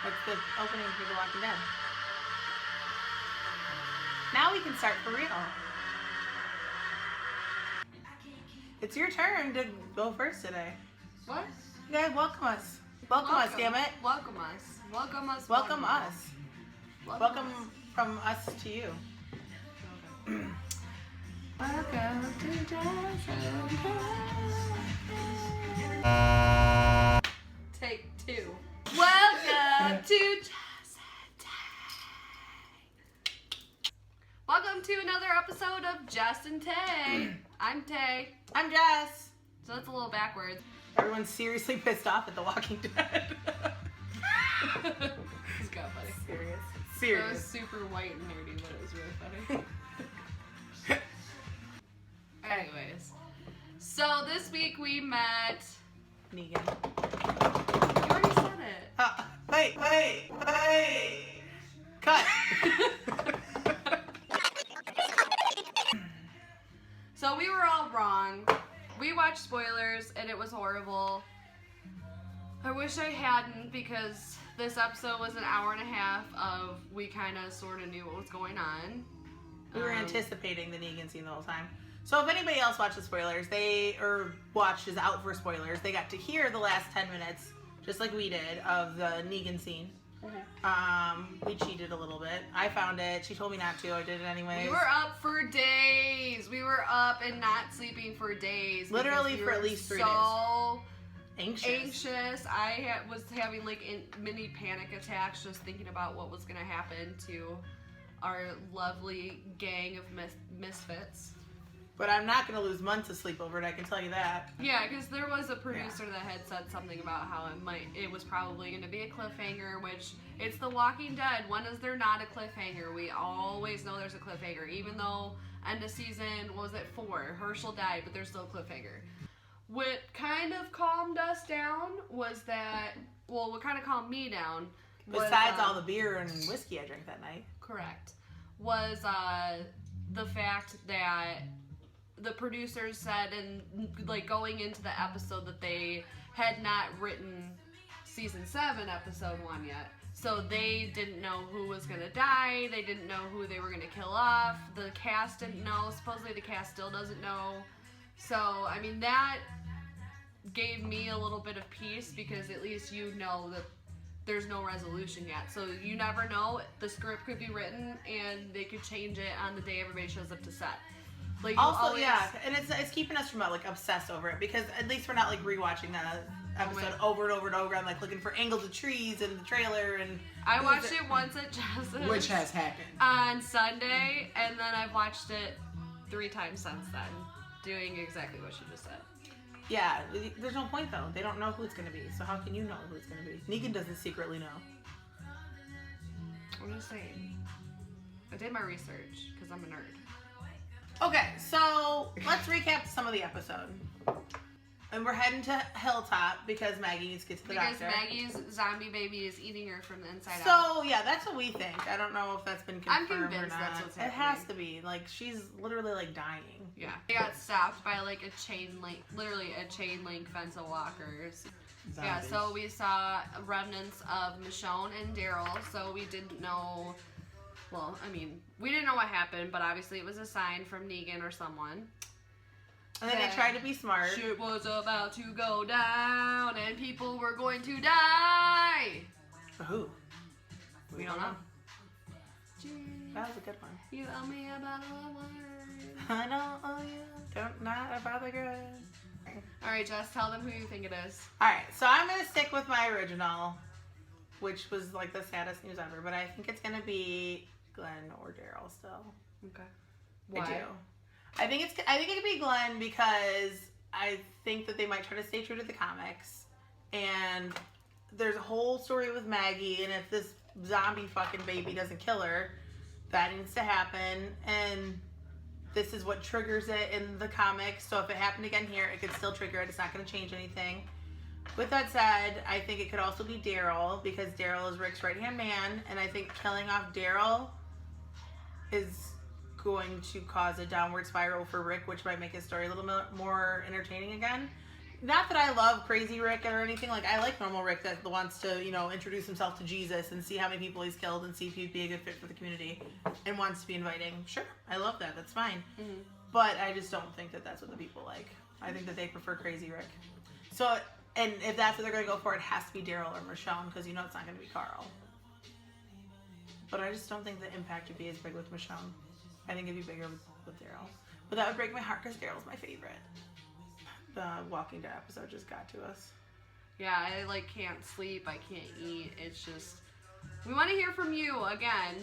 That's the opening for The Walking Dead. Now we can start for real. It's your turn to go first today. What? You guys welcome us. Welcome us, damn it. Welcome us. Welcome us. Welcome us. Welcome from us to you. Welcome to JessNTay. Take two. Welcome to JessNTay. Welcome to another episode of JessNTay. I'm Tay. I'm Jess. So that's a little backwards. Everyone's seriously pissed off at The Walking Dead. It's kind of funny. Serious. It was super white and nerdy, but it was really funny. Anyways, so this week we met Negan. You already said it. Hey! Cut! So we were all wrong. We watched spoilers and it was horrible. I wish I hadn't, because this episode was an hour and a half of we kind of sort of knew what was going on. We were anticipating the Negan scene the whole time. So if anybody else watched the spoilers, is out for spoilers, they got to hear the last 10 minutes, just like we did, of the Negan scene. We cheated a little bit. I found it. She told me not to. I did it anyways. We were up for days. We were up and not sleeping for days. Literally for at least 3 days. So anxious. I was having like mini panic attacks just thinking about what was going to happen to our lovely gang of misfits. But I'm not going to lose months of sleep over it, I can tell you that. Yeah, because there was a producer that had said something about how it was probably going to be a cliffhanger, which it's The Walking Dead. When is there not a cliffhanger? We always know there's a cliffhanger, even though end of season, what was it, 4? Herschel died, but there's still a cliffhanger. What kind of calmed us down was that, well, what kind of calmed me down was, besides all the beer and whiskey I drank that night. Correct. Was the fact that the producers said, and like going into the episode, that they had not written season 7 episode 1 yet. So they didn't know who was going to die. They didn't know who they were going to kill off. The cast didn't know. Supposedly the cast still doesn't know. So, I mean, that gave me a little bit of peace, because at least you know that there's no resolution yet. So you never know. The script could be written and they could change it on the day everybody shows up to set. Like, also, yeah, and it's keeping us from like obsessed over it, because at least we're not like rewatching the episode over and over and over and like looking for angles of trees and the trailer. And I watched it once at Jess's, which has happened on Sunday, and then I've watched it 3 times since then, doing exactly what she just said. Yeah, there's no point though. They don't know who it's gonna be, so how can you know who it's gonna be? Negan doesn't secretly know. I'm just saying. I did my research because I'm a nerd. Okay, so let's recap some of the episode. And we're heading to Hilltop because Maggie needs to get to the doctor. Because Maggie's zombie baby is eating her from the inside out. So, yeah, that's what we think. I don't know if that's been confirmed I'm convinced or not. that's what's happening. It has to be. Like, she's literally, like, dying. Yeah. They got stopped by, like, literally a chain link fence of walkers. Zombies. Yeah, so we saw remnants of Michonne and Daryl, so we didn't know. Well, I mean, we didn't know what happened, but obviously it was a sign from Negan or someone. And then they tried to be smart. Shit was about to go down, and people were going to die. For who? We don't know. That was a good one. You owe me a bottle of wine. I don't owe you. Not a bother good. Alright, Jess, tell them who you think it is. Alright, so I'm going to stick with my original, which was like the saddest news ever, but I think it's going to be Glenn or Daryl still. Okay. Why? I do. I think it could be Glenn, because I think that they might try to stay true to the comics, and there's a whole story with Maggie, and if this zombie fucking baby doesn't kill her, that needs to happen, and this is what triggers it in the comics, so if it happened again here, it could still trigger it. It's not going to change anything. With that said, I think it could also be Daryl, because Daryl is Rick's right-hand man, and I think killing off Daryl is going to cause a downward spiral for Rick, which might make his story a little more entertaining again. not that I love Crazy Rick or anything. Like, I like normal Rick that wants to, you know, introduce himself to Jesus and see how many people he's killed and see if he'd be a good fit for the community and wants to be inviting. Sure, I love that. That's fine. Mm-hmm. But I just don't think that that's what the people like. I think that they prefer Crazy Rick. So, and if that's what they're going to go for, it has to be Daryl or Michonne because you know it's not going to be Carl. But I just don't think the impact would be as big with Michonne. I think it'd be bigger with Daryl. But that would break my heart because Daryl's my favorite. The Walking Dead episode just got to us. Yeah, I like can't sleep, I can't eat. It's just, we want to hear from you again.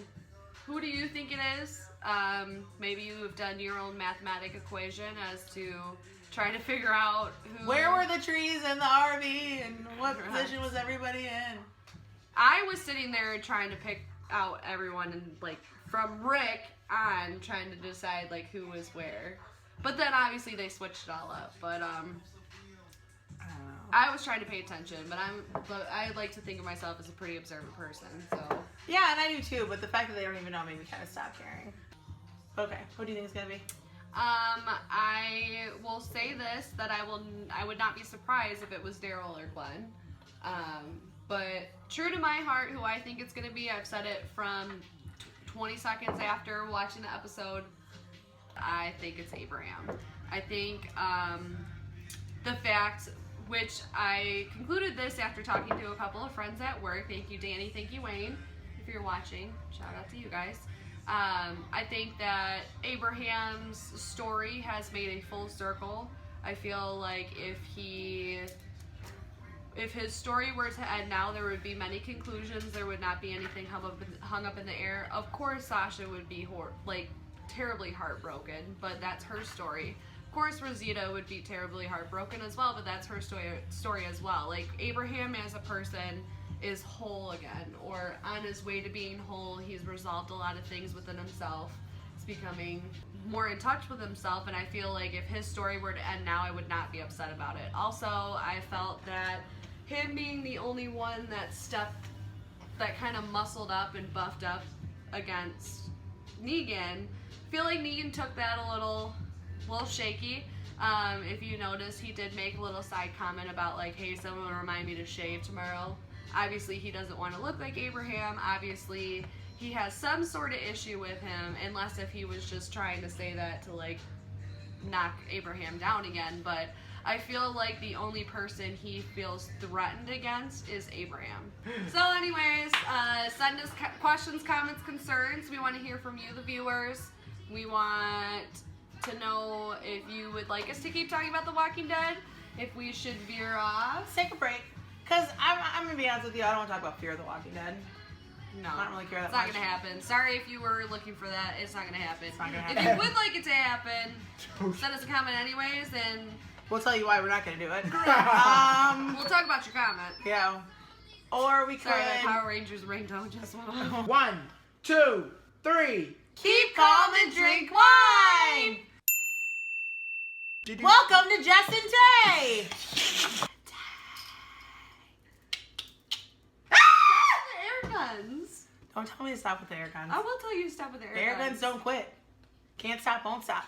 Who do you think it is? Maybe you have done your own mathematic equation as to trying to figure out who. Where were the trees in the RV and what position was everybody in? I was sitting there trying to pick out everyone and like from Rick on trying to decide like who was where. But then obviously they switched it all up. But I was trying to pay attention, but I like to think of myself as a pretty observant person. So yeah, and I do too. But the fact that they don't even know made me kind of stop caring. Okay, what do you think it's gonna be? I will say this, that I would not be surprised if it was Daryl or Glenn. But true to my heart, who I think it's gonna be, I've said it from 20 seconds after watching the episode. I think it's Abraham. I think the fact, which I concluded this after talking to a couple of friends at work. Thank you, Danny. Thank you, Wayne. If you're watching, shout out to you guys. I think that Abraham's story has made a full circle. I feel like if his story were to end now, there would be many conclusions. There would not be anything hung up in the air. Of course, Sasha would be terribly heartbroken, but that's her story. Of course, Rosita would be terribly heartbroken as well, but that's her story as well. Like, Abraham as a person is whole again, or on his way to being whole. He's resolved a lot of things within himself. He's becoming more in touch with himself, and I feel like if his story were to end now, I would not be upset about it. Also, I felt that him being the only one that kind of muscled up and buffed up against Negan, I feel like Negan took that a little shaky. If you notice, he did make a little side comment about like, hey, someone remind me to shave tomorrow. Obviously, he doesn't want to look like Abraham. Obviously, he has some sort of issue with him, unless if he was just trying to say that to like knock Abraham down again. But I feel like the only person he feels threatened against is Abraham. So anyways, send us questions, comments, concerns. We want to hear from you, the viewers. We want to know if you would like us to keep talking about The Walking Dead, if we should veer off. Let's take a break. Because I'm going to be honest with you, I don't want to talk about Fear of the Walking Dead. No. I don't really care that It's much. not going to happen. Sorry if you were looking for that. It's not going to happen. It's not going to If happen. you would like it to happen, send us a comment anyways, and We'll tell you why we're not going to do it. we'll talk about your comment. Yeah. Or we could... Sorry, that Power Rangers ringtone just went off. 1, 2, 3. Keep calm and drink wine! Welcome to JessNTay! Air guns. Don't tell me to stop with the air guns. I will tell you to stop with the The air guns don't quit. Can't stop, won't stop.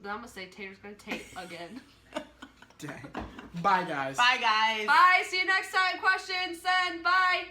Then I'm going to say Tater's going to tape again. Dang. Bye, guys. Bye, guys. Bye. See you next time. Questions, send. Bye.